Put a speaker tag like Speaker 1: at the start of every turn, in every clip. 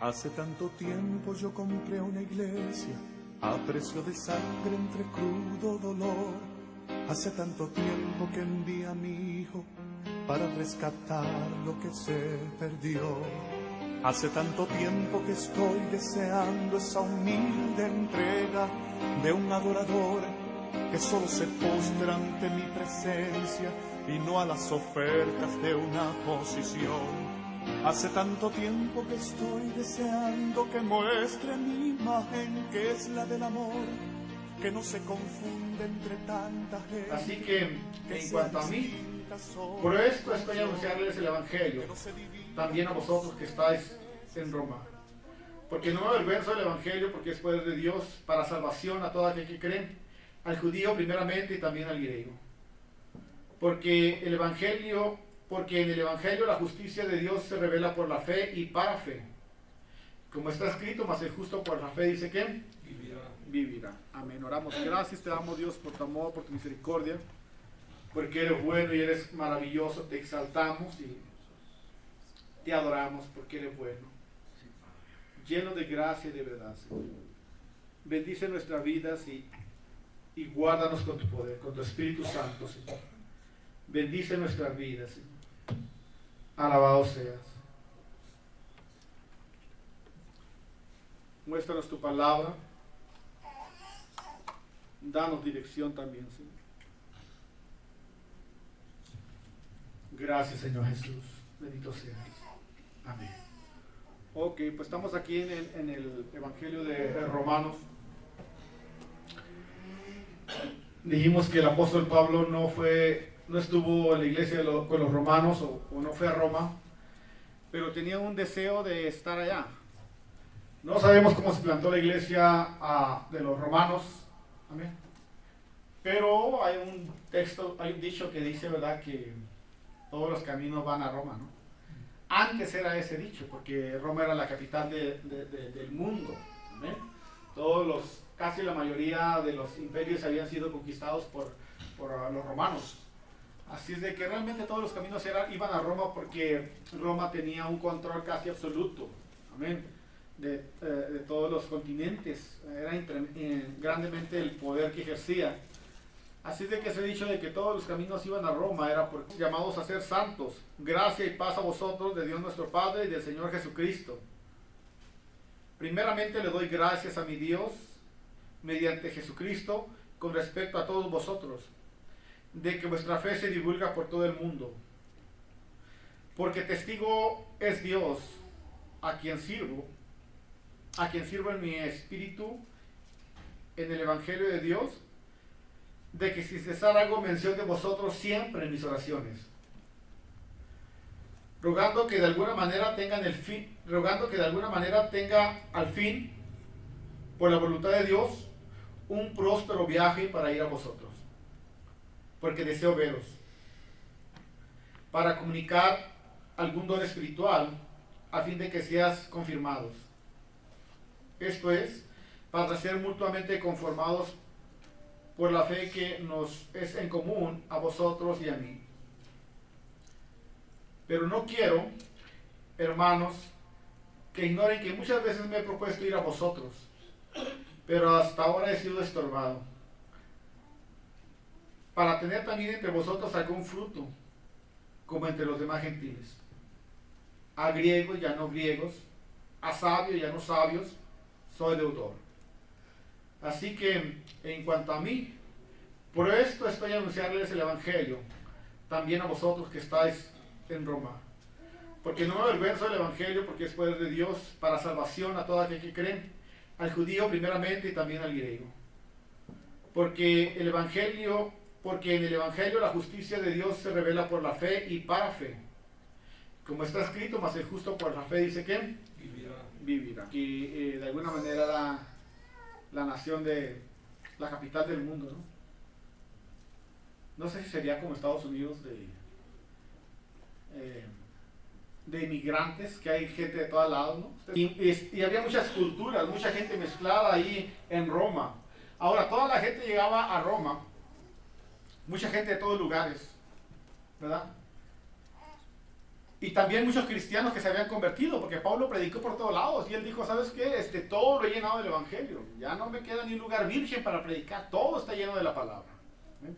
Speaker 1: Hace tanto tiempo yo compré una iglesia a precio de sangre entre crudo dolor. Hace tanto tiempo que envié a mi hijo para rescatar lo que se perdió. Hace tanto tiempo que estoy deseando esa humilde entrega de un adorador que solo se postra ante mi presencia y no a las ofertas de una posición. Hace tanto tiempo que estoy deseando que muestre mi imagen, que es la del amor, que no se confunde entre tanta gente.
Speaker 2: Así que, en cuanto a mí, por esto estoy a anunciarles el Evangelio, también a vosotros que estáis en Roma. Porque no me avergüenzo del Evangelio, porque es poder de Dios para salvación a todo aquel que cree, al judío primeramente y también al griego. Porque en el Evangelio la justicia de Dios se revela por la fe y para fe. Como está escrito, mas el justo por la fe dice que vivirá. Amén. Oramos. Gracias te damos, Dios, por tu amor, por tu misericordia, porque eres bueno y eres maravilloso. Te exaltamos y te adoramos porque eres bueno, lleno de gracia y de verdad, Señor. Bendice nuestras vidas y guárdanos con tu poder, con tu Espíritu Santo, Señor. Bendice nuestras vidas, Señor. Alabado seas. Muéstranos tu palabra. Danos dirección también, Señor. Gracias, Señor Jesús. Bendito seas. Amén. Ok, pues estamos aquí en el Evangelio de Romanos. Dijimos que el apóstol Pablo no estuvo en la iglesia con los romanos o no fue a Roma, pero tenía un deseo de estar allá. No sabemos cómo se plantó la iglesia de los romanos, amén. Pero hay un dicho que dice, ¿verdad?, que todos los caminos van a Roma, ¿no? Antes era ese dicho, porque Roma era la capital del mundo, amén. Casi la mayoría de los imperios habían sido conquistados por los romanos. Así es de que realmente todos los caminos iban a Roma, porque Roma tenía un control casi absoluto, amén, de todos los continentes. Era grandemente el poder que ejercía. Así es de que se ha dicho de que todos los caminos iban a Roma, era porque llamados a ser santos. Gracia y paz a vosotros de Dios nuestro Padre y del Señor Jesucristo. Primeramente le doy gracias a mi Dios mediante Jesucristo con respecto a todos vosotros, de que vuestra fe se divulga por todo el mundo. Porque testigo es Dios, a quien sirvo en mi espíritu en el Evangelio de Dios, de que sin cesar hago mención de vosotros siempre en mis oraciones, rogando que de alguna manera tenga al fin, por la voluntad de Dios, un próspero viaje para ir a vosotros, porque deseo veros, para comunicar algún don espiritual, a fin de que seas confirmados. Esto es, para ser mutuamente conformados por la fe que nos es en común a vosotros y a mí. Pero no quiero, hermanos, que ignoren que muchas veces me he propuesto ir a vosotros, pero hasta ahora he sido estorbado, para tener también entre vosotros algún fruto, como entre los demás gentiles, a griegos y a no griegos, a sabios y a no sabios, soy deudor. Así que, en cuanto a mí, por esto estoy a anunciarles el Evangelio, también a vosotros que estáis en Roma. Porque no me avergüenzo del Evangelio, porque es poder de Dios para salvación a todo aquel que cree, al judío primeramente y también al griego. Porque en el Evangelio la justicia de Dios se revela por la fe y para fe. Como está escrito, mas el justo por la fe dice que vivirá. Y de alguna manera la nación la capital del mundo, ¿no? No sé si sería como Estados Unidos de inmigrantes, que hay gente de todos lados, ¿no? Y había muchas culturas, mucha gente mezclada ahí en Roma. Ahora, toda la gente llegaba a Roma, mucha gente de todos lugares, ¿verdad? Y también muchos cristianos que se habían convertido, porque Pablo predicó por todos lados y él dijo, ¿sabes qué? Todo lo he llenado del Evangelio. Ya no me queda ni un lugar virgen para predicar, todo está lleno de la palabra. ¿Ven?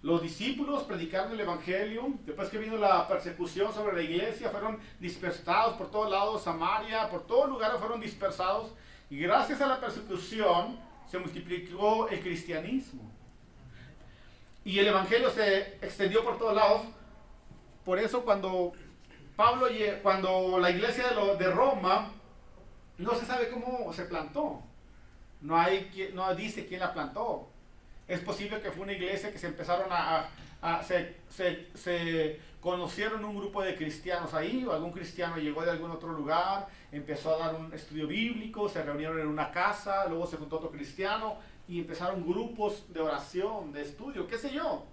Speaker 2: Los discípulos predicaron el Evangelio, después que vino la persecución sobre la iglesia, fueron dispersados por todos lados, Samaria, por todos lugares fueron dispersados, y gracias a la persecución se multiplicó el cristianismo. Y el Evangelio se extendió por todos lados. Por eso cuando la iglesia de Roma, no se sabe cómo se plantó. No dice quién la plantó. Es posible que fue una iglesia que se empezaron se conocieron un grupo de cristianos ahí, o algún cristiano llegó de algún otro lugar, empezó a dar un estudio bíblico, se reunieron en una casa, luego se juntó otro cristiano y empezaron grupos de oración, de estudio, qué sé yo.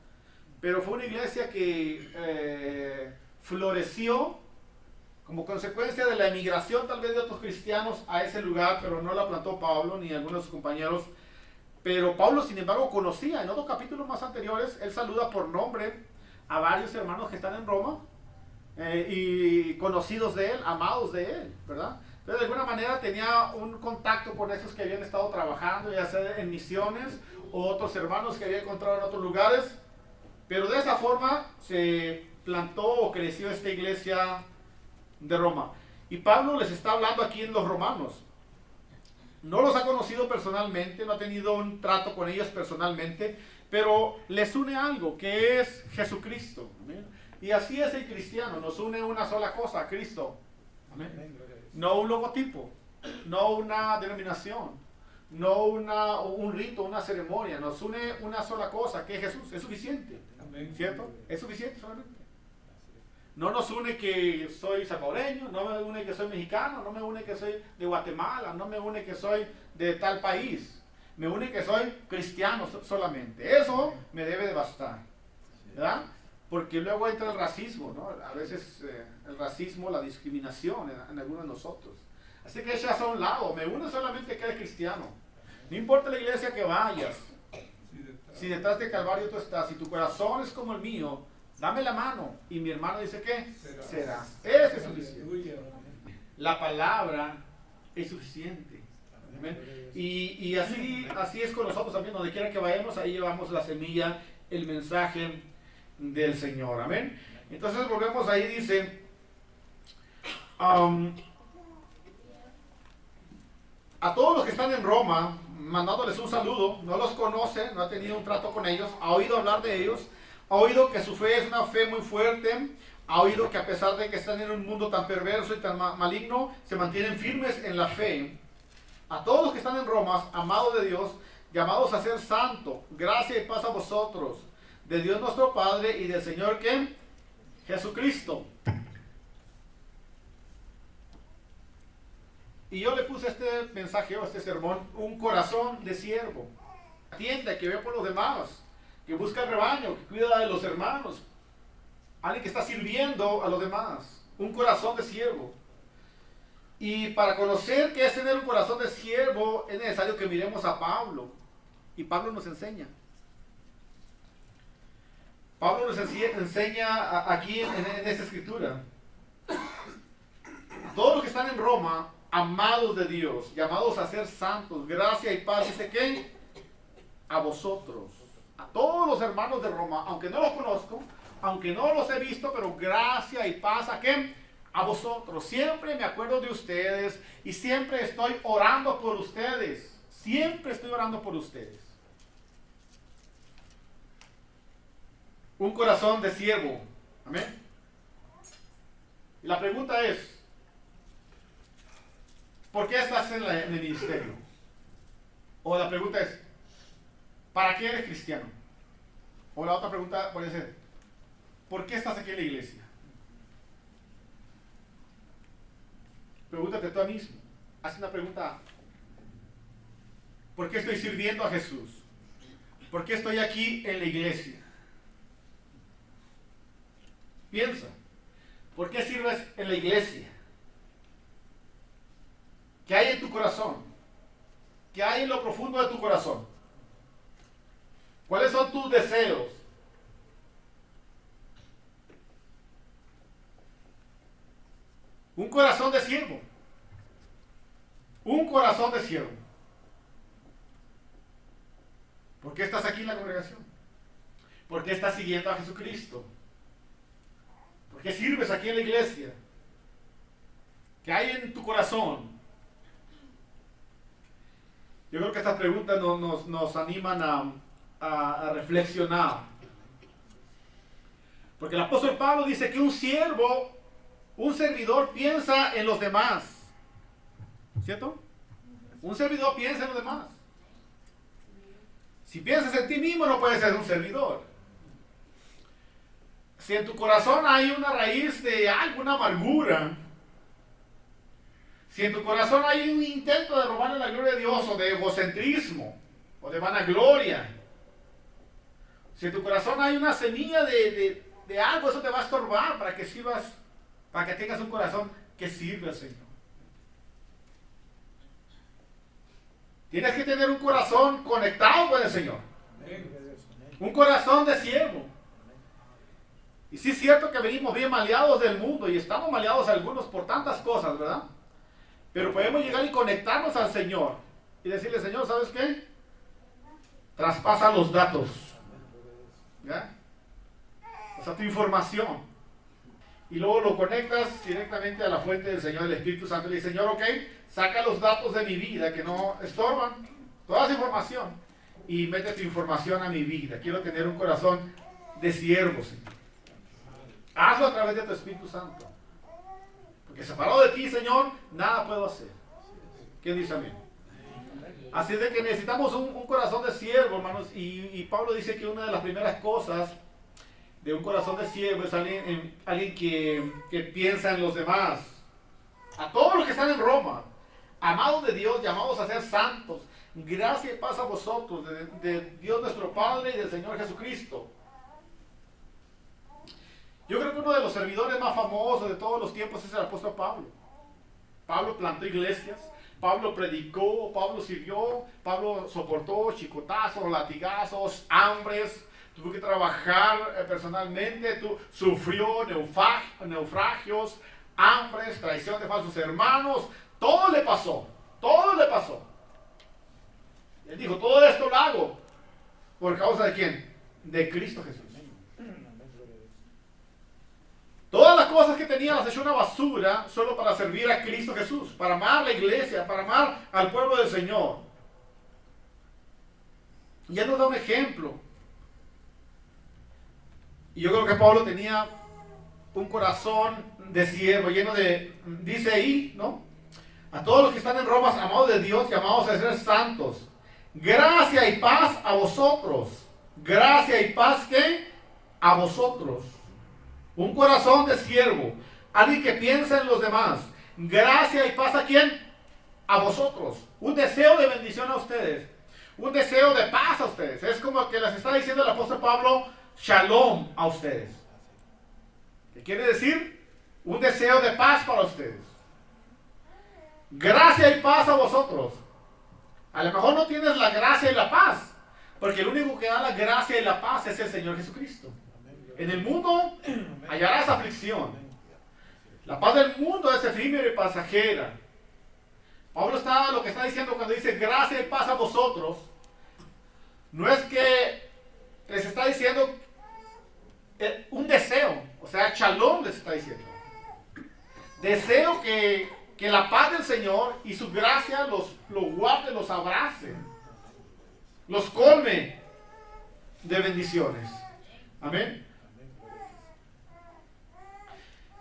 Speaker 2: Pero fue una iglesia que floreció como consecuencia de la emigración tal vez de otros cristianos a ese lugar, pero no la plantó Pablo ni algunos de sus compañeros. Pero Pablo, sin embargo, conocía, en otros capítulos más anteriores, él saluda por nombre a varios hermanos que están en Roma, y conocidos de él, amados de él, ¿verdad? Entonces, de alguna manera tenía un contacto con esos que habían estado trabajando, ya sea en misiones, o otros hermanos que había encontrado en otros lugares. Pero de esa forma se plantó o creció esta iglesia de Roma. Y Pablo les está hablando aquí en los romanos. No los ha conocido personalmente, no ha tenido un trato con ellos personalmente, pero les une algo, que es Jesucristo. ¿Amén? Y así es el cristiano, nos une una sola cosa, Cristo. ¿Amén? No un logotipo, no una denominación, no un rito, una ceremonia, nos une una sola cosa, que es Jesús, es suficiente. ¿Cierto? Es suficiente solamente. No nos une que soy salvadoreño, no me une que soy mexicano, no me une que soy de Guatemala, no me une que soy de tal país. Me une que soy cristiano solamente. Eso me debe de bastar, ¿verdad? Porque luego entra el racismo, ¿no? A veces el racismo, la discriminación en algunos de nosotros. Así que echa a un lado, me une solamente que eres cristiano. No importa la iglesia que vayas. Si detrás de Calvario tú estás, si tu corazón es como el mío, dame la mano. Y mi hermano dice, ¿qué? Serás. Ese es suficiente. La palabra es suficiente. ¿Amén? Y así es con nosotros también. Donde quiera que vayamos, ahí llevamos la semilla, el mensaje del Señor. Amén. Entonces volvemos ahí, dice, a todos los que están en Roma, mandándoles un saludo, no los conoce, no ha tenido un trato con ellos, ha oído hablar de ellos, ha oído que su fe es una fe muy fuerte, ha oído que a pesar de que están en un mundo tan perverso y tan maligno, se mantienen firmes en la fe. A todos los que están en Roma, amados de Dios, llamados a ser santos, gracia y paz a vosotros, de Dios nuestro Padre y del Señor, ¿qué? Jesucristo. Y yo le puse este mensaje o este sermón, un corazón de siervo. Atiende, que ve por los demás, que busca el rebaño, que cuida de los hermanos. Alguien que está sirviendo a los demás. Un corazón de siervo. Y para conocer qué es tener un corazón de siervo, es necesario que miremos a Pablo. Y Pablo nos enseña. Pablo nos enseña aquí en esta escritura. Todos los que están en Roma, amados de Dios, llamados a ser santos, gracia y paz, dice que a vosotros, a todos los hermanos de Roma, aunque no los conozco, aunque no los he visto, pero gracia y paz, ¿a qué? A vosotros. Siempre me acuerdo de ustedes y siempre estoy orando por ustedes. Siempre estoy orando por ustedes. Un corazón de siervo. Amén. Y la pregunta es, ¿por qué estás en el ministerio? O la pregunta es, ¿para qué eres cristiano? O la otra pregunta puede ser, ¿por qué estás aquí en la iglesia? Pregúntate tú mismo. Haz una pregunta. ¿Por qué estoy sirviendo a Jesús? ¿Por qué estoy aquí en la iglesia? Piensa. ¿Por qué sirves en la iglesia? ¿Qué hay en tu corazón? ¿Qué hay en lo profundo de tu corazón? ¿Cuáles son tus deseos? Un corazón de siervo. Un corazón de siervo. ¿Por qué estás aquí en la congregación? ¿Por qué estás siguiendo a Jesucristo? ¿Por qué sirves aquí en la iglesia? ¿Qué hay en tu corazón? Yo creo que estas preguntas nos animan a reflexionar. Porque el apóstol Pablo dice que un siervo, un servidor piensa en los demás. ¿Cierto? Un servidor piensa en los demás. Si piensas en ti mismo no puedes ser un servidor. Si en tu corazón hay una raíz de alguna amargura, si en tu corazón hay un intento de robarle la gloria de Dios, o de egocentrismo, o de vanagloria, si en tu corazón hay una semilla de algo, eso te va a estorbar para que sirvas, para que tengas un corazón que sirve al Señor. Tienes que tener un corazón conectado con el Señor. Un corazón de siervo. Y sí es cierto que venimos bien maleados del mundo y estamos maleados algunos por tantas cosas, ¿verdad? Pero podemos llegar y conectarnos al Señor y decirle, Señor, ¿sabes qué? Traspasa los datos. ¿Ya? O sea, tu información. Y luego lo conectas directamente a la fuente del Señor, el Espíritu Santo. Y le dice, Señor, ok, saca los datos de mi vida que no estorban. Toda esa información. Y mete tu información a mi vida. Quiero tener un corazón de siervo, Señor. Hazlo a través de tu Espíritu Santo. Porque separado de ti, Señor, nada puedo hacer. ¿Quién dice amén? Así es de que necesitamos un corazón de siervo, hermanos. Y Pablo dice que una de las primeras cosas de un corazón de siervo es alguien que piensa en los demás. A todos los que están en Roma, amados de Dios, llamados a ser santos, gracia y paz a vosotros, de Dios nuestro Padre y del Señor Jesucristo. Yo creo que uno de los servidores más famosos de todos los tiempos es el apóstol Pablo. Pablo plantó iglesias, Pablo predicó, Pablo sirvió, Pablo soportó chicotazos, latigazos, hambres, tuvo que trabajar personalmente, sufrió naufragios, hambres, traición de falsos hermanos, todo le pasó, todo le pasó. Él dijo, todo esto lo hago, ¿por causa de quién? De Cristo Jesús. Todas las cosas que tenía las echó una basura solo para servir a Cristo Jesús, para amar la iglesia, para amar al pueblo del Señor. Y él nos da un ejemplo. Y yo creo que Pablo tenía un corazón de siervo, lleno de, dice ahí, ¿no? A todos los que están en Roma, amados de Dios, llamados a ser santos. Gracia y paz a vosotros. Gracia y paz, ¿qué? A vosotros. Un corazón de siervo, alguien que piensa en los demás. Gracia y paz a quién? A vosotros. Un deseo de bendición a ustedes. Un deseo de paz a ustedes. Es como que les está diciendo el apóstol Pablo, shalom a ustedes. ¿Qué quiere decir? Un deseo de paz para ustedes. Gracia y paz a vosotros. A lo mejor no tienes la gracia y la paz, porque el único que da la gracia y la paz es el Señor Jesucristo. En el mundo hallarás aflicción. La paz del mundo es efímera y pasajera. Pablo lo que está diciendo cuando dice gracia y paz a vosotros, no es que les está diciendo un deseo, o sea, shalom les está diciendo. Deseo que la paz del Señor y su gracia los guarde, los abrace, los colme de bendiciones. Amén.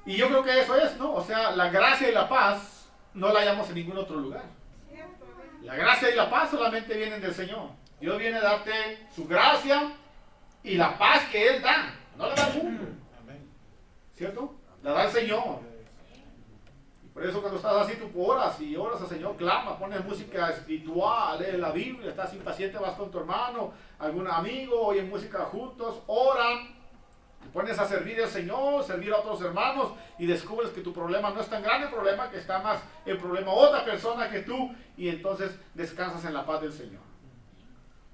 Speaker 2: Y yo creo que eso es, ¿no? O sea, la gracia y la paz no la hallamos en ningún otro lugar. La gracia y la paz solamente vienen del Señor. Dios viene a darte su gracia y la paz que Él da. No la da el mundo. ¿Cierto? La da el Señor. Y por eso cuando estás así, tú oras y oras al Señor, clama, pones música espiritual, lees la Biblia, estás impaciente, vas con tu hermano, algún amigo, oyen música juntos, oran. Te pones a servir al Señor, servir a otros hermanos y descubres que tu problema no es tan grande el problema, que está más el problema otra persona que tú, y entonces descansas en la paz del Señor.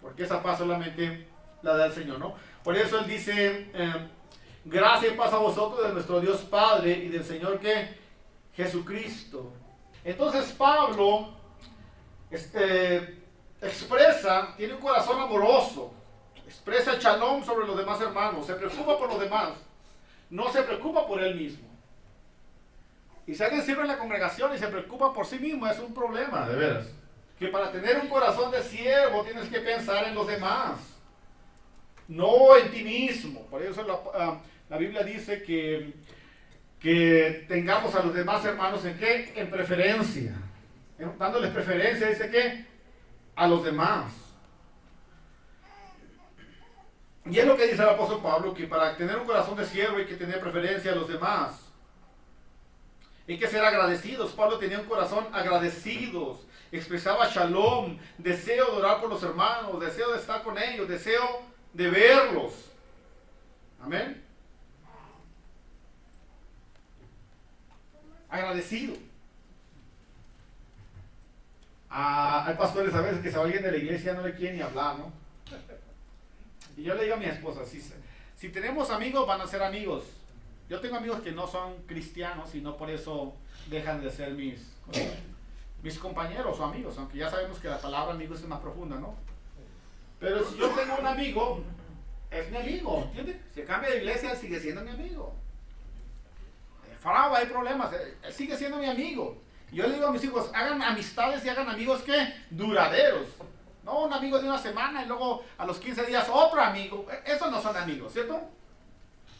Speaker 2: Porque esa paz solamente la da el Señor, ¿no? Por eso Él dice, gracia y paz a vosotros de nuestro Dios Padre y del Señor que Jesucristo. Entonces Pablo expresa, tiene un corazón amoroso, expresa el shalom sobre los demás hermanos, se preocupa por los demás, no se preocupa por él mismo. Y si alguien sirve en la congregación y se preocupa por sí mismo, es un problema, de veras. Que para tener un corazón de siervo tienes que pensar en los demás, no en ti mismo. Por eso la Biblia dice que tengamos a los demás hermanos ¿en qué? En preferencia. Dándoles preferencia, dice que a los demás. Y es lo que dice el apóstol Pablo, que para tener un corazón de siervo hay que tener preferencia a los demás. Hay que ser agradecidos. Pablo tenía un corazón agradecidos. Expresaba shalom, deseo de orar por los hermanos, deseo de estar con ellos, deseo de verlos. Amén. Agradecido. Hay pastores a veces que si a alguien de la iglesia no le quiere ni hablar, ¿no? Y yo le digo a mi esposa, si tenemos amigos, van a ser amigos. Yo tengo amigos que no son cristianos y no por eso dejan de ser mis compañeros o amigos, aunque ya sabemos que la palabra amigos es más profunda, ¿no? Pero si yo tengo un amigo, es mi amigo, ¿entiendes? Si cambia de iglesia, sigue siendo mi amigo. Frau, hay problemas, él sigue siendo mi amigo. Y yo le digo a mis hijos, hagan amistades y hagan amigos que duraderos. No un amigo de una semana y luego a los 15 días otro amigo. Esos no son amigos, ¿cierto?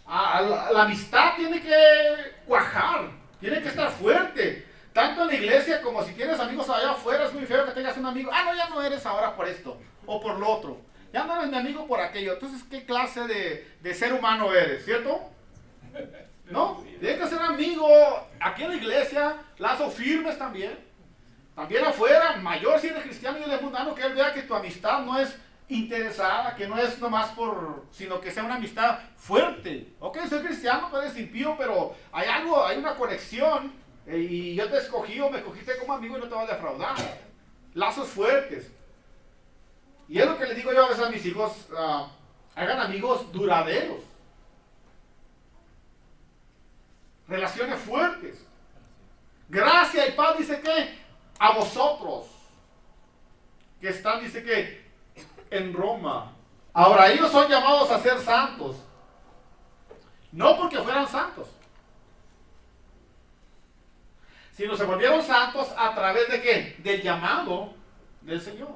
Speaker 2: La amistad tiene que cuajar, tiene que estar fuerte. Tanto en la iglesia como si tienes amigos allá afuera, es muy feo que tengas un amigo. No, ya no eres ahora por esto o por lo otro. Ya no eres mi amigo por aquello. Entonces, ¿qué clase de ser humano eres, cierto? ¿No? Tienes que ser amigo aquí en la iglesia, lazos firmes también. También afuera, mayor si eres cristiano y eres mundano, que él vea que tu amistad no es interesada, que no es nomás sino que sea una amistad fuerte. Ok, soy cristiano, tú eres impío, pero hay algo, hay una conexión, y yo te escogí o me escogiste como amigo y no te vas a defraudar. Lazos fuertes. Y es lo que les digo yo a veces a mis hijos, hagan amigos duraderos. Relaciones fuertes. Gracia y paz, dice que a vosotros que están, dice que en Roma. Ahora, ellos son llamados a ser santos, no porque fueran santos, sino se volvieron santos a través de ¿qué? Del llamado del Señor.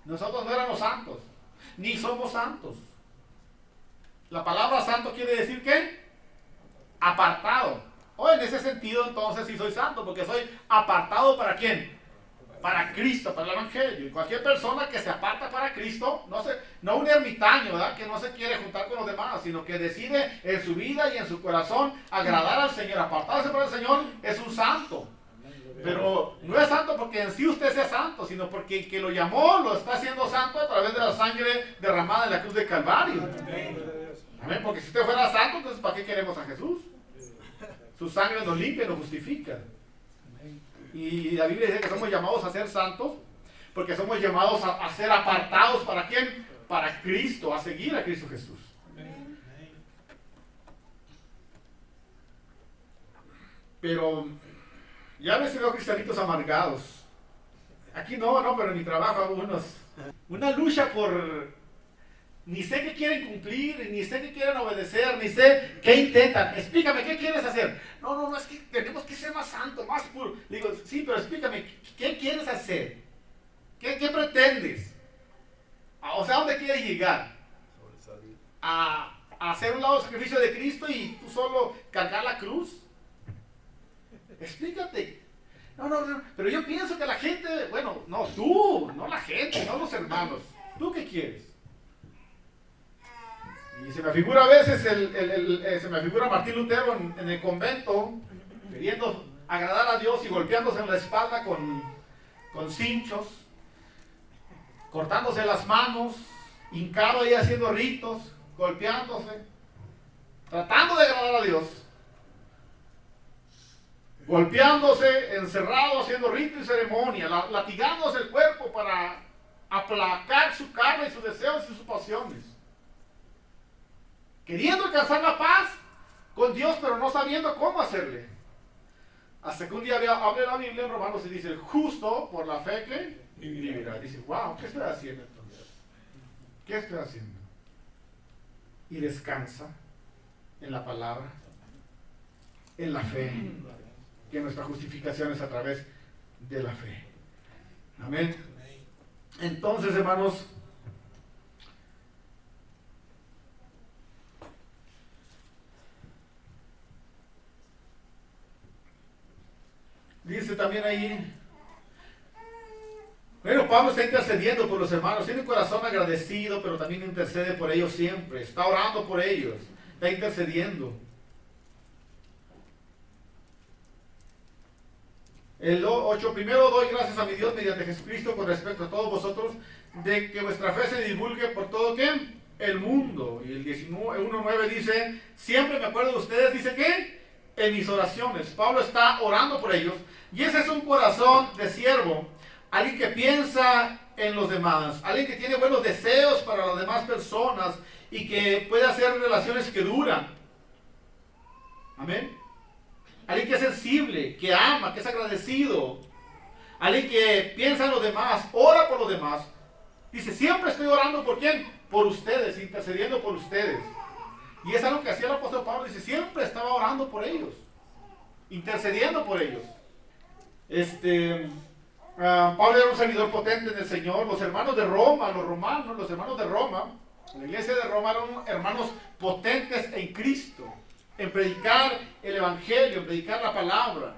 Speaker 2: Nosotros no éramos santos, ni somos santos. La palabra santo quiere decir ¿qué? Apartado. En ese sentido, entonces sí soy santo, porque soy apartado ¿para quién? Para Cristo, para el Evangelio. Y cualquier persona que se aparta para Cristo, no un ermitaño, ¿verdad? Que no se quiere juntar con los demás, sino que decide en su vida y en su corazón agradar al Señor, apartarse para el Señor, es un santo. Pero no es santo porque en sí usted sea santo, sino porque el que lo llamó lo está haciendo santo a través de la sangre derramada en la cruz de Calvario. Amén. Porque si usted fuera santo, entonces ¿para qué queremos a Jesús? Su sangre nos limpia y nos justifica. Y la Biblia dice que somos llamados a ser santos porque somos llamados a ser apartados. ¿Para quién? Para Cristo, a seguir a Cristo Jesús. Pero ya a veces veo cristianitos amargados. Aquí no, pero en mi trabajo algunos. Una lucha por... Ni sé qué quieren cumplir, ni sé qué quieren obedecer, ni sé qué intentan. Explícame, ¿qué quieres hacer? No, es que tenemos que ser más santos, más puros. Digo, sí, pero explícame, ¿qué quieres hacer? ¿Qué pretendes? O sea, ¿a dónde quieres llegar? ¿A hacer un lado del sacrificio de Cristo y tú solo cargar la cruz? Explícate. No, pero yo pienso que la gente, bueno, no tú, no la gente, no los hermanos. ¿Tú qué quieres? Y se me figura a veces, se me figura Martín Lutero en el convento, queriendo agradar a Dios y golpeándose en la espalda con cinchos, cortándose las manos, hincado ahí haciendo ritos, golpeándose, tratando de agradar a Dios, golpeándose, encerrado, haciendo rito y ceremonia, latigándose el cuerpo para aplacar su carne y sus deseos y sus pasiones. Queriendo alcanzar la paz con Dios, pero no sabiendo cómo hacerle. Hasta que un día abre la Biblia en Romanos y dice, el justo por la fe que vivirá. Dice, wow, ¿qué estoy haciendo entonces? ¿Qué estoy haciendo? Y descansa en la palabra, en la fe, que nuestra justificación es a través de la fe. Amén. Entonces, hermanos, dice también ahí, bueno, Pablo está intercediendo por los hermanos, tiene un corazón agradecido, pero también intercede por ellos siempre, está orando por ellos, está intercediendo. El 8, primero doy gracias a mi Dios mediante Jesucristo con respecto a todos vosotros, de que vuestra fe se divulgue por todo ¿qué? El mundo. Y el 1:9 dice, siempre me acuerdo de ustedes, dice que en mis oraciones. Pablo está orando por ellos, y ese es un corazón de siervo, alguien que piensa en los demás, alguien que tiene buenos deseos para las demás personas y que puede hacer relaciones que duran. Amén. Alguien que es sensible, que ama, que es agradecido. Alguien que piensa en los demás, ora por los demás. Dice, siempre estoy orando por ¿quién? Por ustedes, intercediendo por ustedes. Y es algo que hacía el apóstol Pablo. Dice, siempre estaba orando por ellos, intercediendo por ellos. Pablo era un servidor potente en el Señor. Los hermanos de Roma, los romanos, los hermanos de Roma, la iglesia de Roma eran hermanos potentes en Cristo, en predicar el evangelio, en predicar la palabra.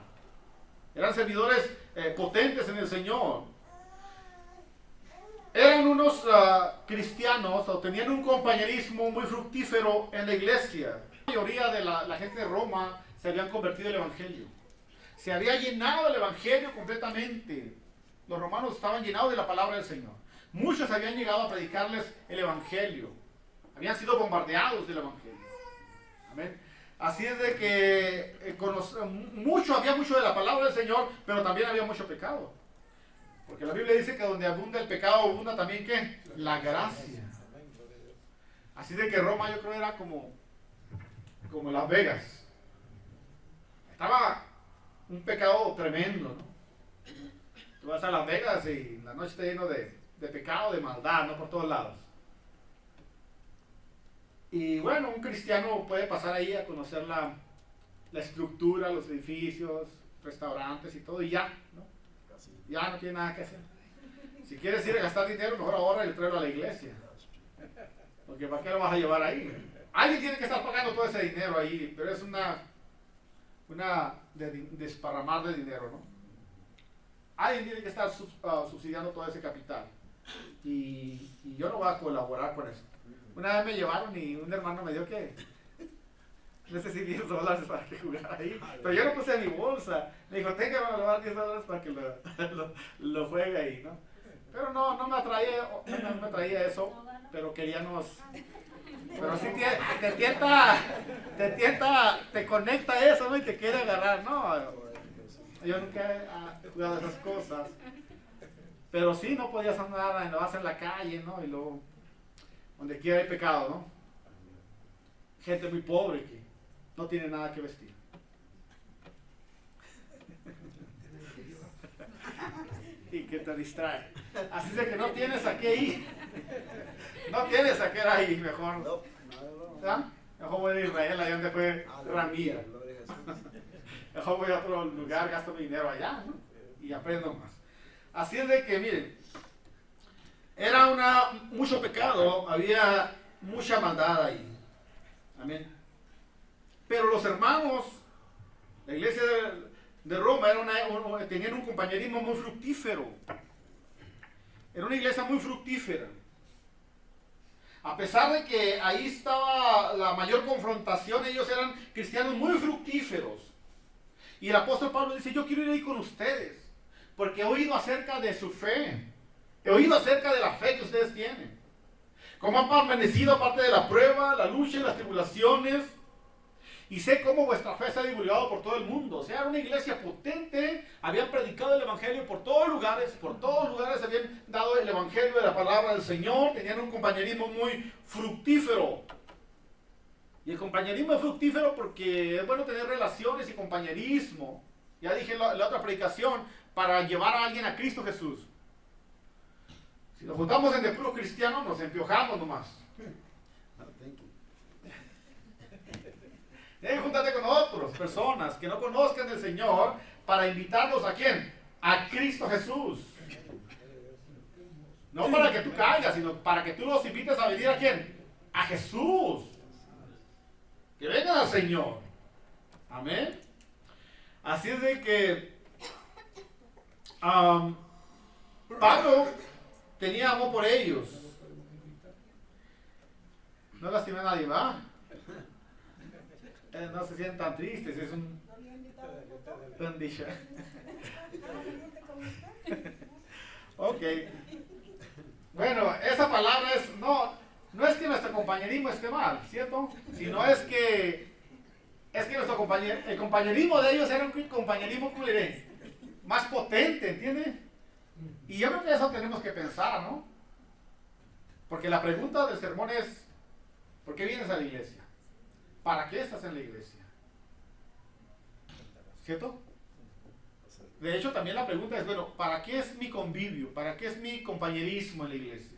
Speaker 2: Eran servidores potentes en el Señor. Eran unos cristianos, o tenían un compañerismo muy fructífero en la iglesia. La mayoría de la gente de Roma se habían convertido al evangelio. Se había llenado el evangelio completamente. Los romanos estaban llenados de la palabra del Señor. Muchos habían llegado a predicarles el evangelio. Habían sido bombardeados del evangelio. Amén. Así es de que había mucho de la palabra del Señor, pero también había mucho pecado. Porque la Biblia dice que donde abunda el pecado, abunda también ¿qué? La gracia. Así de que Roma yo creo era como Las Vegas. Estaba un pecado tremendo, ¿no? Tú vas a Las Vegas y la noche está lleno de pecado, de maldad, ¿no? Por todos lados. Y bueno, un cristiano puede pasar ahí a conocer la estructura, los edificios, restaurantes y todo, y ya, ¿no? Ya no tiene nada que hacer. Si quieres ir a gastar dinero, mejor ahorra y tráelo a la iglesia. Porque ¿para qué lo vas a llevar ahí? Alguien tiene que estar pagando todo ese dinero ahí, pero es una desparramar de dinero, ¿no? Alguien tiene que estar subsidiando todo ese capital. Y yo no voy a colaborar con eso. Una vez me llevaron y un hermano me dio que necesito $10 para que jugara ahí. Pero yo lo puse en mi bolsa. Me dijo, tenga, me va a dar $10 para que lo juegue ahí, ¿no? Pero no me atraía eso. Pero queríamos... Pero sí te conecta eso, ¿no? Y te quiere agarrar, ¿no? Yo nunca he jugado esas cosas. Pero sí, no podías andar en la calle, ¿no? Y luego, donde quiera hay pecado, ¿no? Gente muy pobre que no tiene nada que vestir. Y que te distrae. Así de que no tienes a qué ir. No tienes a qué ir ahí, mejor. ¿Ah? Mejor voy a Israel, allá donde fue Ramía. Mejor voy a otro lugar, gasto mi dinero allá, ¿no? Y aprendo más. Así es de que, miren, era mucho pecado, había mucha maldad ahí. Amén. Pero los hermanos, la iglesia de Roma tenían un compañerismo muy fructífero. Era una iglesia muy fructífera. A pesar de que ahí estaba la mayor confrontación, ellos eran cristianos muy fructíferos. Y el apóstol Pablo dice, yo quiero ir ahí con ustedes, porque he oído acerca de su fe. He oído acerca de la fe que ustedes tienen. Cómo han permanecido aparte de la prueba, la lucha y las tribulaciones. Y sé cómo vuestra fe se ha divulgado por todo el mundo. O sea, era una iglesia potente. Habían predicado el evangelio por todos lugares. Por todos lugares habían dado el evangelio de la palabra del Señor. Tenían un compañerismo muy fructífero. Y el compañerismo es fructífero porque es bueno tener relaciones y compañerismo. Y ya dije la otra predicación, para llevar a alguien a Cristo Jesús. Si nos juntamos entre puros cristianos, nos empiojamos nomás. Tienes que juntarte con otras personas que no conozcan del Señor para invitarlos a ¿quién? A Cristo Jesús. No para que tú caigas, sino para que tú los invites a venir a ¿quién? A Jesús. Que vengan al Señor. Amén. Así es de que Pablo tenía amor por ellos. No lastimé a nadie, ¿va? No se sientan tan tristes, es un dicho. Ok. Bueno, esa palabra es, no es que nuestro compañerismo esté mal, ¿cierto? Sino es que nuestro el compañerismo de ellos era un compañerismo, ¿cómo le diré? Más potente, ¿entiendes? Y yo creo que eso tenemos que pensar, ¿no? Porque la pregunta del sermón es, ¿por qué vienes a la iglesia? ¿Para qué estás en la iglesia? ¿Cierto? De hecho, también la pregunta es, bueno, ¿para qué es mi convivio? ¿Para qué es mi compañerismo en la iglesia?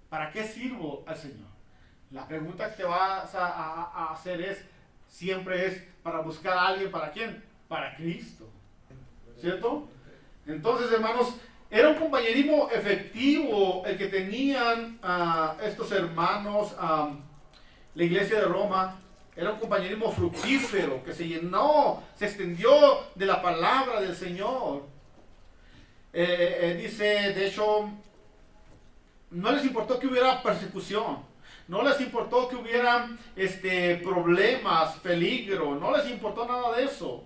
Speaker 2: ¿Para qué sirvo al Señor? La pregunta que te vas a hacer siempre es para buscar a alguien, ¿para quién? Para Cristo. ¿Cierto? Entonces, hermanos, era un compañerismo efectivo el que tenían estos hermanos, la iglesia de Roma. Era un compañerismo fructífero que se llenó, se extendió de la palabra del Señor. Dice, de hecho, no les importó que hubiera persecución, no les importó que hubiera problemas, peligro, no les importó nada de eso.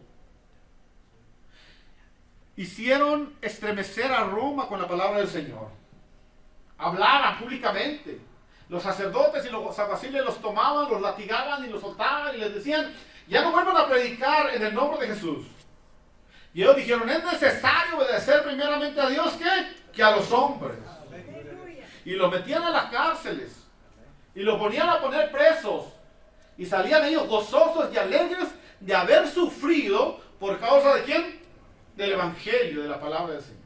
Speaker 2: Hicieron estremecer a Roma con la palabra del Señor. Hablaban públicamente. Los sacerdotes y los alguaciles los tomaban, los latigaban y los soltaban y les decían, ya no vuelvan a predicar en el nombre de Jesús. Y ellos dijeron, es necesario obedecer primeramente a Dios que a los hombres. Y los metían a las cárceles y los ponían a poner presos. Y salían ellos gozosos y alegres de haber sufrido por causa de ¿quién? Del Evangelio, de la palabra del Señor.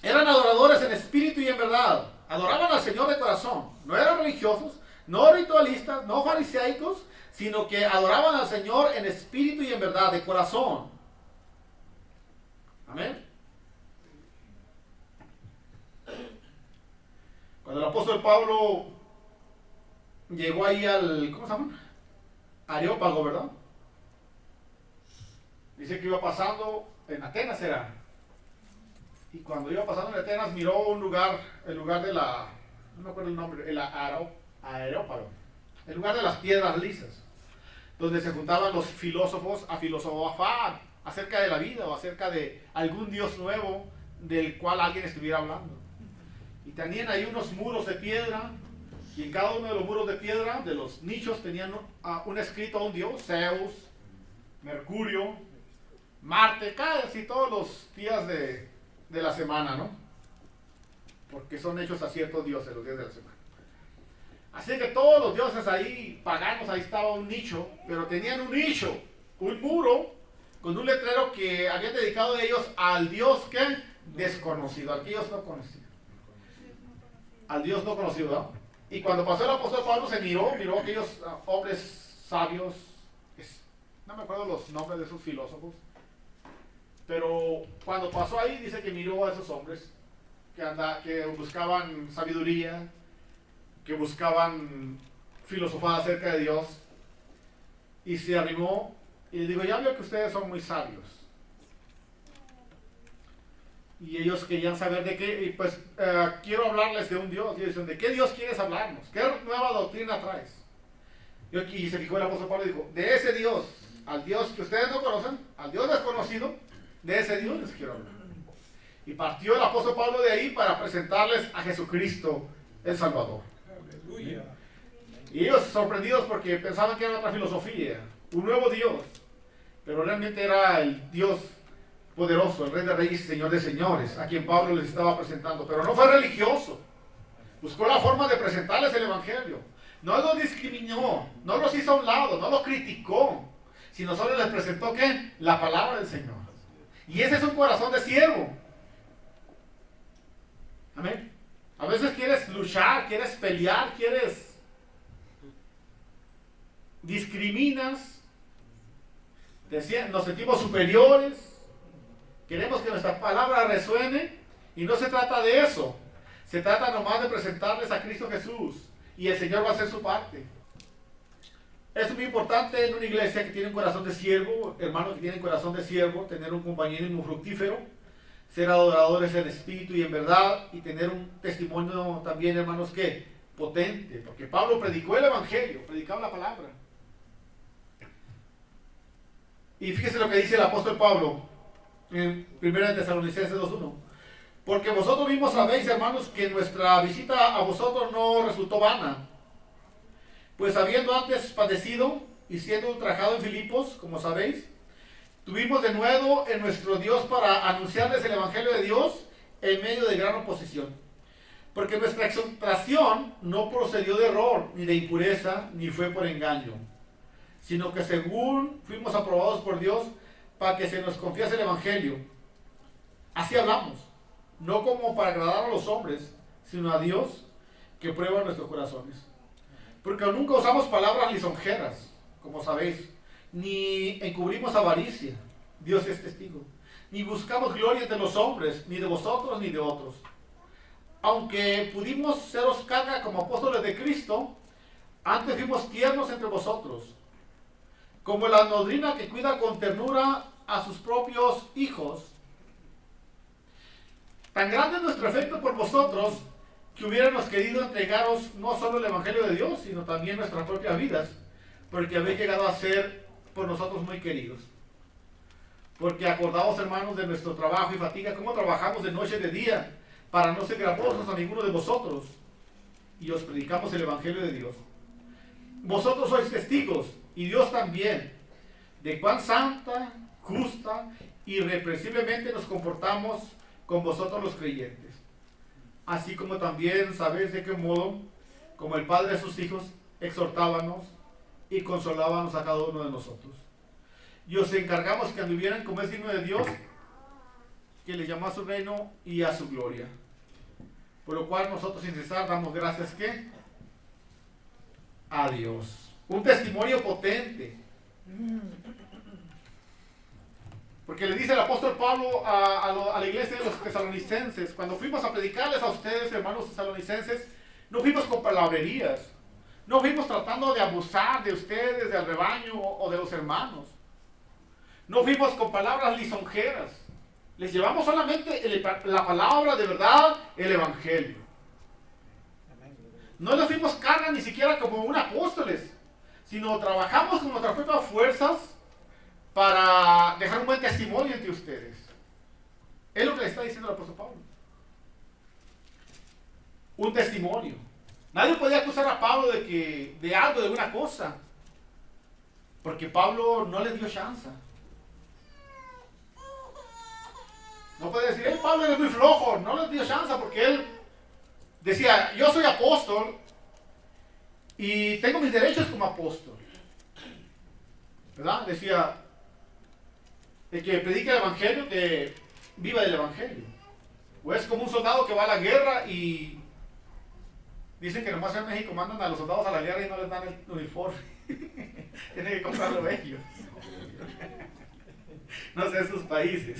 Speaker 2: Eran adoradores en espíritu y en verdad. Adoraban al Señor de corazón. No eran religiosos, no ritualistas, no fariseicos, sino que adoraban al Señor en espíritu y en verdad, de corazón. Amén. Cuando el apóstol Pablo llegó ahí ¿cómo se llama? Areópago, ¿verdad? Dice que iba pasando en Atenas, era. Y cuando iba pasando en Atenas miró un lugar, el lugar de no me acuerdo el nombre, el Areópago, el lugar de las piedras lisas, donde se juntaban los filósofos a filosofar acerca de la vida o acerca de algún Dios nuevo del cual alguien estuviera hablando. Y tenían ahí unos muros de piedra, y en cada uno de los muros de piedra, de los nichos, tenían un escrito a un dios, Zeus, Mercurio, Marte, casi todos los días de la semana, ¿no? Porque son hechos a ciertos dioses los días de la semana. Así que todos los dioses ahí, paganos, ahí estaba un nicho, pero tenían un nicho, un muro, con un letrero que habían dedicado ellos al Dios que desconocido, al que ellos no conocían. Al Dios no conocido, ¿no? Y cuando pasó el apóstol Pablo se miró a aquellos hombres sabios, no me acuerdo los nombres de esos filósofos, pero cuando pasó ahí dice que miró a esos hombres que buscaban sabiduría, que buscaban filosofar acerca de Dios, y se arrimó y le dijo, ya veo que ustedes son muy sabios. Y ellos querían saber de qué, y pues quiero hablarles de un Dios. Y ellos dicen, ¿de qué Dios quieres hablarnos? ¿Qué nueva doctrina traes? Y se fijó el apóstol Pablo y dijo, de ese Dios, al Dios que ustedes no conocen, al Dios desconocido, de ese Dios les quiero hablar. Y partió el apóstol Pablo de ahí para presentarles a Jesucristo, el Salvador. Aleluya. Y ellos sorprendidos porque pensaban que era otra filosofía, un nuevo Dios, pero realmente era el Dios poderoso, el Rey de Reyes y Señor de Señores, a quien Pablo les estaba presentando. Pero no fue religioso, buscó la forma de presentarles el Evangelio, No los discriminó, no los hizo a un lado, no los criticó, sino solo les presentó ¿qué? La palabra del Señor. Y ese es un corazón de siervo. Amén. A veces quieres luchar, quieres pelear, discriminas, nos sentimos superiores, queremos que nuestra palabra resuene, y no se trata de eso. Se trata nomás de presentarles a Cristo Jesús, y el Señor va a hacer su parte. Es muy importante en una iglesia que tiene un corazón de siervo, hermanos que tienen corazón de siervo, tener un compañerismo fructífero, ser adoradores en espíritu y en verdad, y tener un testimonio también, hermanos, que potente, porque Pablo predicó el evangelio, predicaba la palabra. Y fíjese lo que dice el apóstol Pablo en 1 Tesalonicenses 2:1. Porque vosotros mismos sabéis, hermanos, que nuestra visita a vosotros no resultó vana. Pues habiendo antes padecido y siendo ultrajado en Filipos, como sabéis, tuvimos de nuevo en nuestro Dios para anunciarles el evangelio de Dios en medio de gran oposición. Porque nuestra exhortación no procedió de error, ni de impureza, ni fue por engaño, sino que según fuimos aprobados por Dios para que se nos confiase el evangelio. Así hablamos, no como para agradar a los hombres, sino a Dios que prueba nuestros corazones. Porque nunca usamos palabras lisonjeras, como sabéis, ni encubrimos avaricia, Dios es testigo, ni buscamos gloria de los hombres, ni de vosotros, ni de otros. Aunque pudimos seros carga como apóstoles de Cristo, antes fuimos tiernos entre vosotros, como la nodrina que cuida con ternura a sus propios hijos. Tan grande es nuestro afecto por vosotros, que hubiéramos querido entregaros no solo el evangelio de Dios, sino también nuestras propias vidas, porque habéis llegado a ser por nosotros muy queridos. Porque acordaos, hermanos, de nuestro trabajo y fatiga, cómo trabajamos de noche y de día, para no ser gravosos a ninguno de vosotros, y os predicamos el evangelio de Dios. Vosotros sois testigos, y Dios también, de cuán santa, justa y irreprensiblemente nos comportamos con vosotros los creyentes. Así como también sabéis de qué modo, como el Padre a sus hijos, exhortábamos y consolábamos a cada uno de nosotros. Y os encargamos que anduvieran como es digno de Dios, que les llamó a su reino y a su gloria. Por lo cual nosotros sin cesar damos gracias ¿qué? A Dios. Un testimonio potente. Porque le dice el apóstol Pablo a la iglesia de los tesalonicenses, cuando fuimos a predicarles a ustedes, hermanos tesalonicenses, no fuimos con palabrerías, no fuimos tratando de abusar de ustedes, del rebaño o de los hermanos. No fuimos con palabras lisonjeras. Les llevamos solamente la palabra de verdad, el evangelio. No les fuimos carga ni siquiera como un apóstoles, sino trabajamos con nuestras propias fuerzas para dejar un buen testimonio entre ustedes. Es lo que le está diciendo el apóstol Pablo. Un testimonio. Nadie podía acusar a Pablo de algo, de una cosa, porque Pablo no le dio chance. No puede decir, Pablo es muy flojo, no le dio chance, porque él decía, yo soy apóstol y tengo mis derechos como apóstol. ¿Verdad? Decía, el que predique el evangelio, que viva del evangelio. O es como un soldado que va a la guerra y dicen que nomás en México mandan a los soldados a la guerra y no les dan el uniforme. Tienen que comprarlo ellos. No sé, esos países.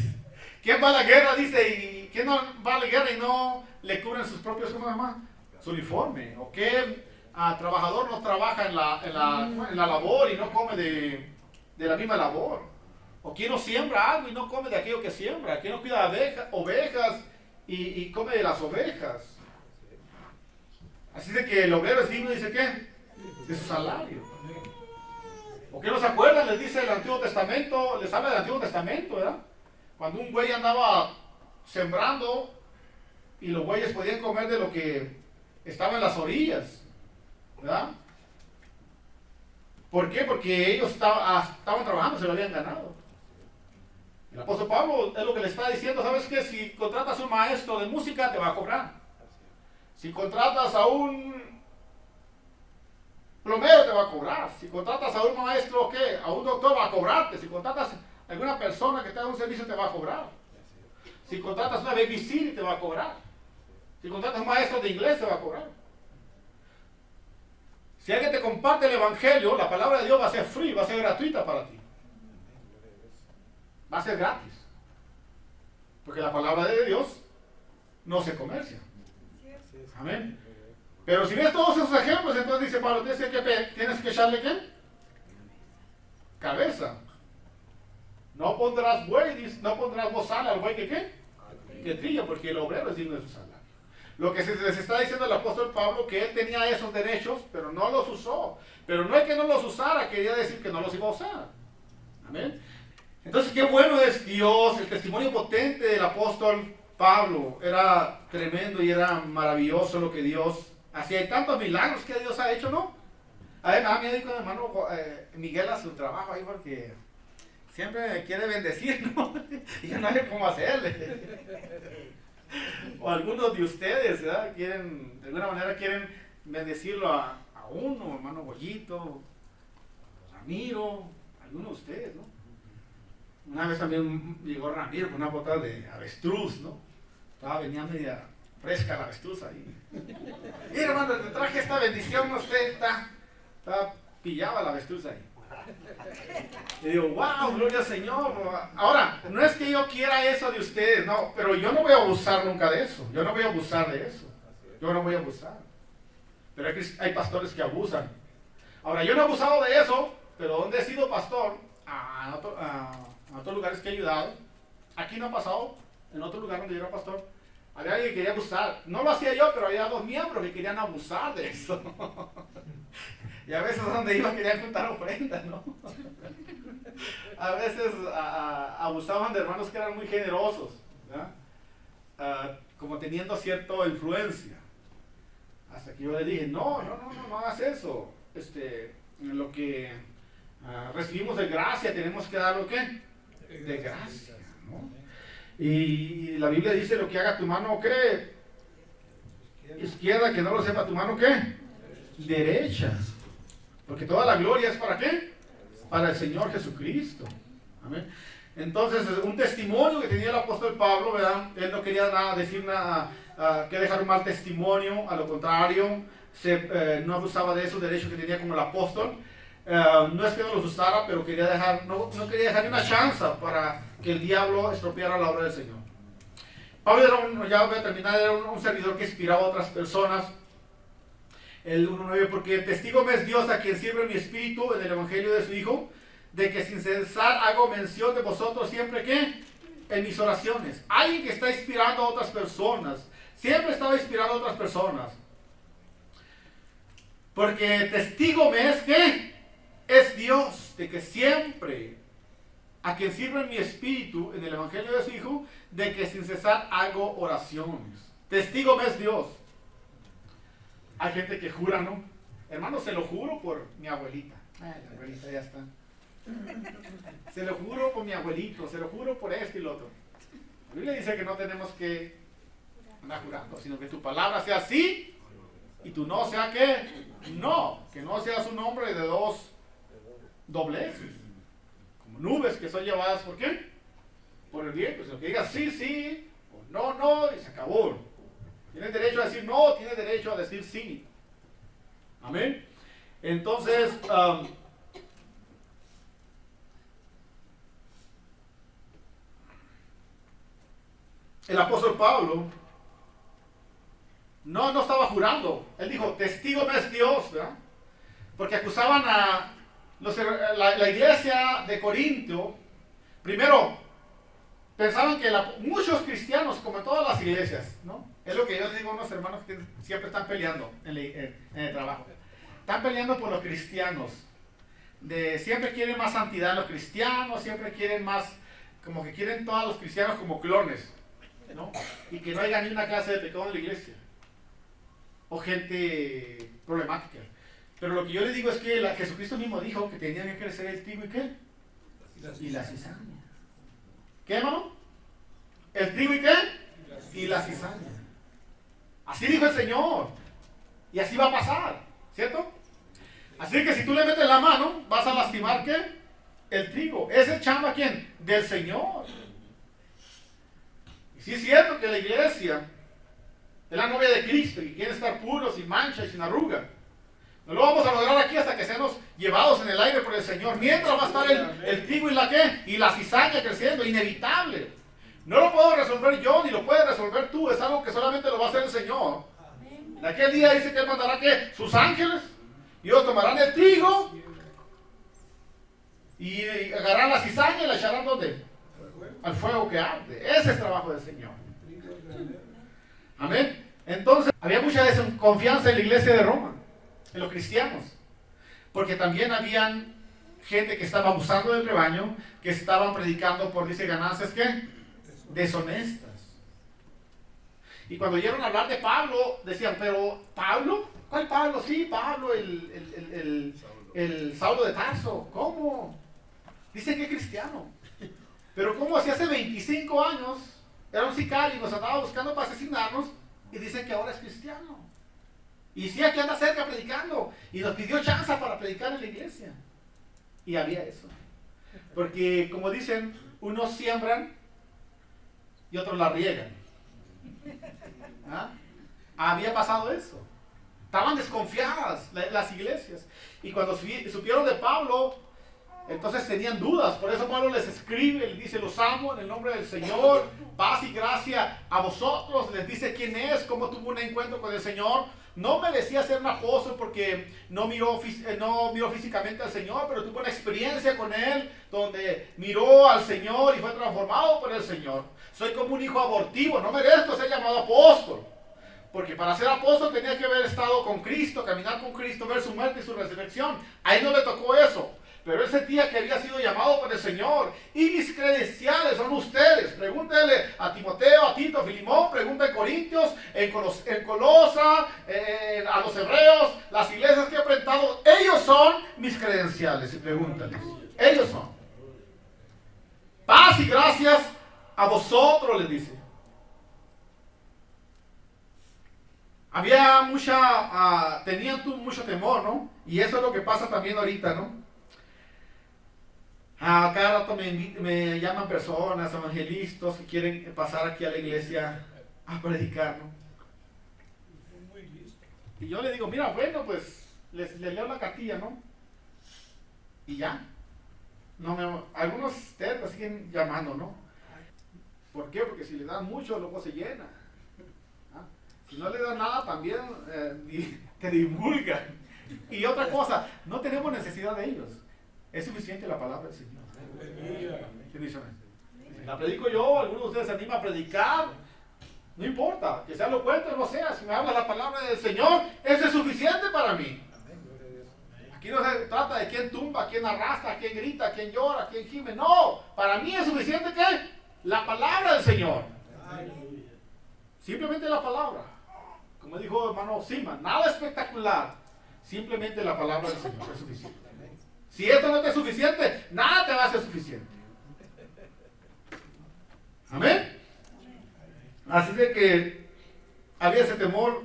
Speaker 2: ¿Quién va a la guerra? Dice, ¿y quién no va a la guerra y no le cubren sus propios, ¿cómo se llama? Su uniforme? ¿O qué trabajador no trabaja en la labor y no come de la misma labor? ¿O quién no siembra algo y no come de aquello que siembra? ¿Quién no cuida ovejas y come de las ovejas? Así de que el obrero es digno, dice ¿qué? De su salario. ¿O qué no se acuerdan? Les dice el Antiguo Testamento, les habla del Antiguo Testamento, ¿verdad? Cuando un buey andaba sembrando y los bueyes podían comer de lo que estaba en las orillas, ¿verdad? ¿Por qué? Porque ellos estaban trabajando, se lo habían ganado. El apóstol Pablo es lo que le está diciendo, ¿sabes qué? Si contratas a un maestro de música, te va a cobrar. Si contratas a un plomero te va a cobrar. Si contratas a un maestro, ¿qué? A un doctor va a cobrarte. Si contratas a alguna persona que te haga un servicio, te va a cobrar. Si contratas a una babysitter, te va a cobrar. Si contratas a un maestro de inglés, te va a cobrar. Si alguien te comparte el evangelio, la palabra de Dios va a ser free, va a ser gratuita para ti. Va a ser gratis. Porque la palabra de Dios no se comercia. Amén. Pero si ves todos esos ejemplos, entonces dice Pablo, tienes que echarle ¿qué? Cabeza. No pondrás buey, no pondrás bozal al buey que ¿qué? Que trilla, porque el obrero es digno de su salario. Lo que les está diciendo el apóstol Pablo, que él tenía esos derechos, pero no los usó. Pero no es que no los usara, quería decir que no los iba a usar. Amén. Entonces, qué bueno es Dios, el testimonio potente del apóstol Pablo. Era tremendo y era maravilloso lo que Dios hacía. Hay tantos milagros que Dios ha hecho, ¿no? A ver, me da miedo con el hermano Miguel a su trabajo ahí porque siempre quiere bendecir, ¿no? Y yo no sé cómo hacerle. O algunos de ustedes, ¿verdad? Quieren, de alguna manera quieren bendecirlo a uno, hermano Bollito, Ramiro, algunos de ustedes, ¿no? Una vez también llegó Ramiro con una bota de avestruz, ¿no? Venía media fresca la avestruz ahí. Mira, hermano, te traje esta bendición, usted está pillaba la avestruz ahí. Y digo, wow, gloria al Señor. Ahora, no es que yo quiera eso de ustedes, no, pero yo no voy a abusar nunca de eso. Yo no voy a abusar de eso. Yo no voy a abusar. Pero hay pastores que abusan. Ahora, yo no he abusado de eso, pero donde he sido pastor, a otros lugares que he ayudado, aquí no ha pasado, en otro lugar donde yo era pastor, había alguien que quería abusar. No lo hacía yo, pero había 2 miembros que querían abusar de eso. Y a veces donde iba querían juntar ofrendas, ¿no? A veces abusaban de hermanos que eran muy generosos, como teniendo cierta influencia. Hasta que yo le dije, no hagas eso. En lo que recibimos de gracia tenemos que dar lo que de gracia, ¿no? Y la Biblia dice, lo que haga tu mano, ¿qué? Izquierda, que no lo sepa tu mano, ¿qué? Derecha. Porque toda la gloria es ¿para qué? Para el Señor Jesucristo. Amén. Entonces, un testimonio que tenía el apóstol Pablo, ¿verdad? Él no quería decir nada, que dejar un mal testimonio, a lo contrario, no abusaba de esos derechos que tenía como el apóstol. No es que no los usara, pero no quería dejar ni una chance para que el diablo estropeara la obra del Señor. Pablo ya voy a terminar, era un servidor que inspiraba a otras personas. El 1.9, porque testigo me es Dios a quien sirve mi espíritu en el evangelio de su Hijo, de que sin cesar hago mención de vosotros siempre que en mis oraciones. Alguien que está inspirando a otras personas, siempre estaba inspirando a otras personas. Porque testigo me es que es Dios, de que siempre a quien sirve mi espíritu en el evangelio de su Hijo, de que sin cesar hago oraciones. Testigo me es Dios. Hay gente que jura, ¿no? Hermano, se lo juro por mi abuelita. La abuelita ya está. Se lo juro por mi abuelito, se lo juro por esto y lo otro. La Biblia dice que no tenemos que andar jurando, sino que tu palabra sea sí y tu no sea ¿qué? No, que no seas un hombre de 2 dobleces, como nubes que son llevadas ¿por qué? Por el viento, sino que digas sí, sí, o no, no, y se acabó. Tienes derecho a decir no, tienes derecho a decir sí. Amén. Entonces, el apóstol Pablo no estaba jurando. Él dijo, testigo no es Dios, ¿verdad? Porque acusaban a la iglesia de Corinto. Primero, pensaban que muchos cristianos, como en todas las iglesias, ¿no? Es lo que yo digo a unos hermanos que siempre están peleando en el trabajo. Están peleando por los cristianos. Siempre quieren más santidad los cristianos, siempre quieren más, como que quieren todos los cristianos como clones, ¿no? Y que no haya ni una clase de pecado en la iglesia. O gente problemática. Pero lo que yo les digo es que Jesucristo mismo dijo que tenía que crecer el trigo y ¿qué? Y la cizaña. ¿Qué, hermano? ¿El trigo y qué? Y la cizaña. Así dijo el Señor. Y así va a pasar, ¿cierto? Así que si tú le metes la mano, vas a lastimar, ¿qué? El trigo. ¿Ese es chamba quién? Del Señor. Y sí es cierto que la iglesia es la novia de Cristo y quiere estar puros, sin mancha y sin arruga. No lo vamos a lograr aquí hasta que seamos llevados en el aire por el Señor. Mientras va a estar el trigo y la ¿qué? Y la cizaña creciendo, inevitable. No lo puedo resolver yo, ni lo puedes resolver tú. Es algo que solamente lo va a hacer el Señor. En aquel día dice que Él mandará ¿qué? Sus ángeles. Y ellos tomarán el trigo y agarrarán la cizaña y la echarán ¿dónde? Al fuego que arde. Ese es el trabajo del Señor. Amén. Entonces, había mucha desconfianza en la iglesia de Roma, en los cristianos, porque también habían gente que estaba abusando del rebaño, que estaban predicando por, dice, ganancias, ¿qué? Deshonestas. Y cuando oyeron hablar de Pablo, decían, pero ¿Pablo? ¿Cuál Pablo? Sí, Pablo, el Saulo de Tarso. ¿Cómo? Dicen que es cristiano. Pero ¿cómo si hace 25 años era un sicario y nos andaba buscando para asesinarnos y dicen que ahora es cristiano? Y sí, aquí anda cerca predicando y nos pidió chance para predicar en la iglesia. Y había eso. Porque como dicen, unos siembran y otros la riegan. ¿Ah? Había pasado eso. Estaban desconfiadas las iglesias. Y cuando supieron de Pablo, entonces tenían dudas. Por eso Pablo les escribe, les dice, los amo en el nombre del Señor, paz y gracia a vosotros. Les dice quién es, cómo tuvo un encuentro con el Señor. No merecía ser un apóstol porque no miró físicamente al Señor, pero tuvo una experiencia con Él donde miró al Señor y fue transformado por el Señor. Soy como un hijo abortivo, no merezco ser llamado apóstol. Porque para ser apóstol tenía que haber estado con Cristo, caminar con Cristo, ver su muerte y su resurrección. A él no le tocó eso. Pero ese día que había sido llamado por el Señor. Y mis credenciales son ustedes. Pregúntenle a Timoteo, a Tito, a Filimón. Pregúntenle en Corintios, en Colosa, a los hebreos. Las iglesias que he presentado. Ellos son mis credenciales. Y pregúntales. Ellos son. Paz y gracias a vosotros, les dice. Había tenían mucho temor, ¿no? Y eso es lo que pasa también ahorita, ¿no? Cada rato me llaman personas, evangelistas, que quieren pasar aquí a la iglesia a predicar, ¿no? Y yo le digo, mira, bueno, pues, les leo la cartilla, ¿no? Y ya. Algunos tercos siguen llamando, ¿no? ¿Por qué? Porque si le dan mucho, luego se llena. Si no le dan nada, también te divulgan. Y otra cosa, no tenemos necesidad de ellos. Es suficiente la palabra del Señor. ¿Qué dicen? La predico yo, algunos de ustedes se animan a predicar. No importa, que sea elocuente o no sea. Si me habla la palabra del Señor, eso es suficiente para mí. Aquí no se trata de quién tumba, quién arrastra, quién grita, quién llora, quién gime. No, para mí es suficiente que la palabra del Señor. Simplemente la palabra. Como dijo hermano Siman, nada espectacular. Simplemente la palabra del Señor es suficiente. Si esto no te es suficiente, nada te va a ser suficiente. Amén. Así de que había ese temor.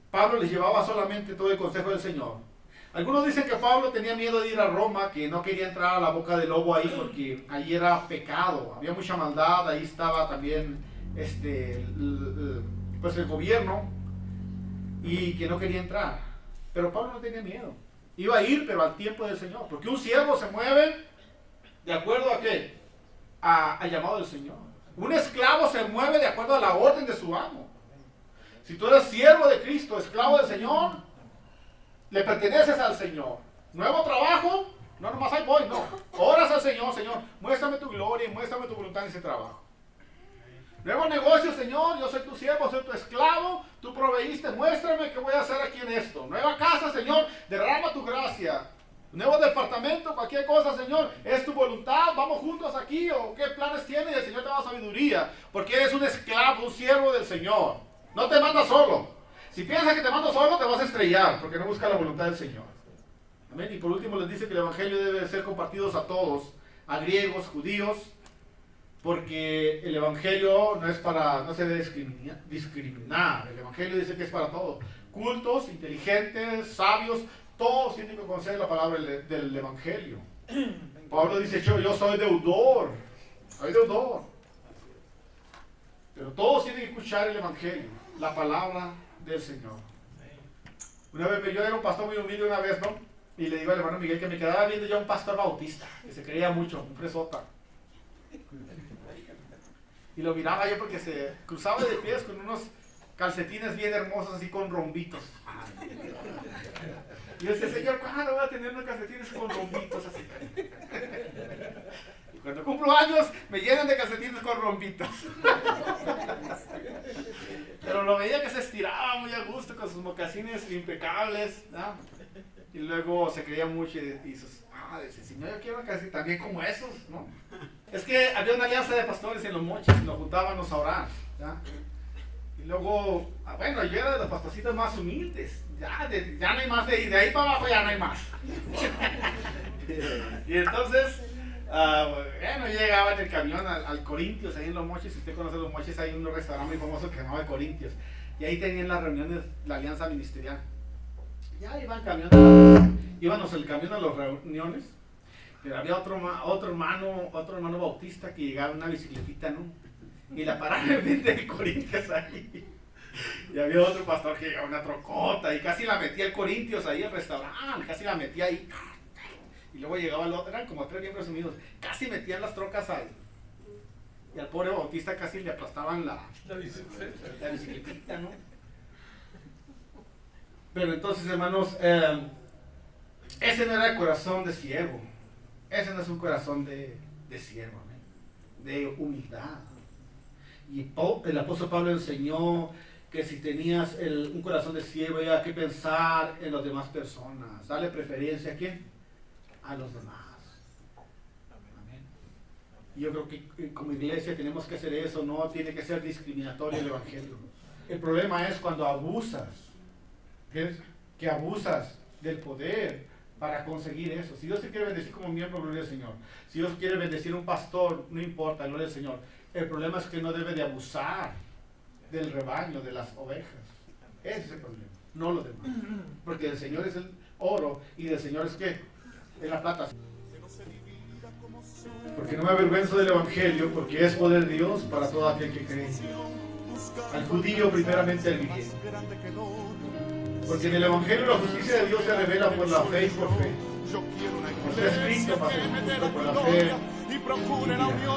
Speaker 2: Pablo les llevaba solamente todo el consejo del Señor. Algunos dicen que Pablo tenía miedo de ir a Roma, que no quería entrar a la boca del lobo ahí porque allí era pecado, había mucha maldad, ahí estaba también pues el gobierno y que no quería entrar. Pero Pablo no tenía miedo. Iba a ir, pero al tiempo del Señor. Porque un siervo se mueve de acuerdo a qué? Al llamado del Señor. Un esclavo se mueve de acuerdo a la orden de su amo. Si tú eres siervo de Cristo, esclavo del Señor, le perteneces al Señor. Nuevo trabajo, no nomás ahí voy, no. Oras al Señor, Señor, muéstrame tu gloria y muéstrame tu voluntad en ese trabajo. Nuevo negocio, Señor, yo soy tu siervo, soy tu esclavo, tú proveíste, muéstrame qué voy a hacer aquí en esto. Nueva casa, Señor, derrama tu gracia. Nuevo departamento, cualquier cosa, Señor, es tu voluntad, vamos juntos aquí, o qué planes tienes, y el Señor te da sabiduría, porque eres un esclavo, un siervo del Señor. No te manda solo. Si piensas que te mando solo, te vas a estrellar, porque no buscas la voluntad del Señor. Amén. Y por último les dice que el Evangelio debe ser compartido a todos, a griegos, judíos, Porque el Evangelio no se debe discriminar. El Evangelio dice que es para todos. Cultos, inteligentes, sabios, todos tienen que conocer la palabra del Evangelio. Pablo dice, yo soy deudor. Pero todos tienen que escuchar el Evangelio, la palabra del Señor. Una vez, yo era un pastor muy humilde una vez, ¿no? Y le digo al hermano Miguel que me quedaba viendo ya un pastor bautista, que se creía mucho, un fresota. Y lo miraba yo porque se cruzaba de pies con unos calcetines bien hermosos, así con rombitos. Y yo decía, Señor, ¿cuándo voy a tener unos calcetines con rombitos así? Y cuando cumplo años, me llenan de calcetines con rombitos. Pero lo veía que se estiraba muy a gusto con sus mocasines impecables, ¿no? Y luego se creía mucho y dices, dice, Señor, yo quiero casi también como esos, ¿no? Es que había una alianza de pastores en Los Mochis, nos juntábamos a orar, ¿ya? Y luego, bueno, yo era de los pastorcitos más humildes, ya no hay más, de ahí para abajo ya no hay más. Y entonces, bueno, yo llegaba en el camión al Corintios, ahí en Los Mochis. Si usted conoce Los Mochis, hay un restaurante muy famoso que se llamaba Corintios, y ahí tenían las reuniones, la alianza ministerial. Ya iban íbamos el camión a las reuniones, pero había otro hermano bautista que llegaba en una bicicletita, ¿no? Y la pararon en frente de Corintios ahí. Y había otro pastor que llegaba una trocota y casi la metía el Corintios ahí, el restaurante, casi la metía ahí. Y luego llegaba el otro, eran como 3 miembros unidos, casi metían las trocas y al pobre bautista casi le aplastaban la bicicletita, ¿no? Pero entonces, hermanos, ese no era el corazón de siervo. Ese no es un corazón de siervo, de humildad. Y el apóstol Pablo enseñó que si tenías un corazón de siervo, había que pensar en las demás personas. Darle preferencia a ¿quién? A los demás. Amén. Y yo creo que como iglesia tenemos que hacer eso. No tiene que ser discriminatorio el evangelio. El problema es cuando abusas. Que abusas del poder para conseguir eso. Si Dios te quiere bendecir como miembro, gloria al Señor. Si Dios quiere bendecir a un pastor, no importa, gloria al Señor. El problema es que no debe de abusar del rebaño, de las ovejas. Ese es el problema, no lo demás. Porque el Señor es el oro y del Señor es ¿qué? Es la plata. Porque no me avergüenzo del evangelio, porque es poder de Dios para todo aquel que cree. Al judío primeramente al griego. Porque en el evangelio la justicia de Dios se revela por la fe y por fe. No está escrito para ser justo por la fe y procure la unión.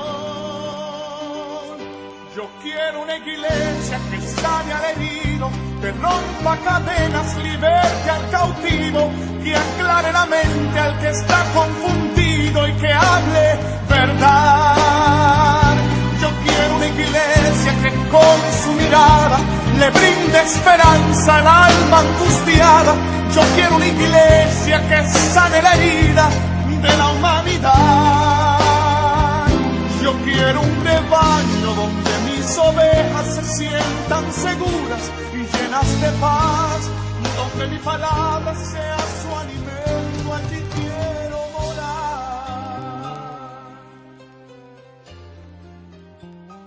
Speaker 3: Yo quiero una iglesia que sane al herido, que rompa cadenas, liberte al cautivo, que aclare la mente al que está confundido y que hable verdad. Yo quiero una iglesia que con su mirada le brinde esperanza al alma angustiada. Yo quiero una iglesia que sane la herida de la humanidad. Yo quiero un rebaño donde mis ovejas se sientan seguras y llenas de paz, donde mi palabra sea su alimento. Allí quiero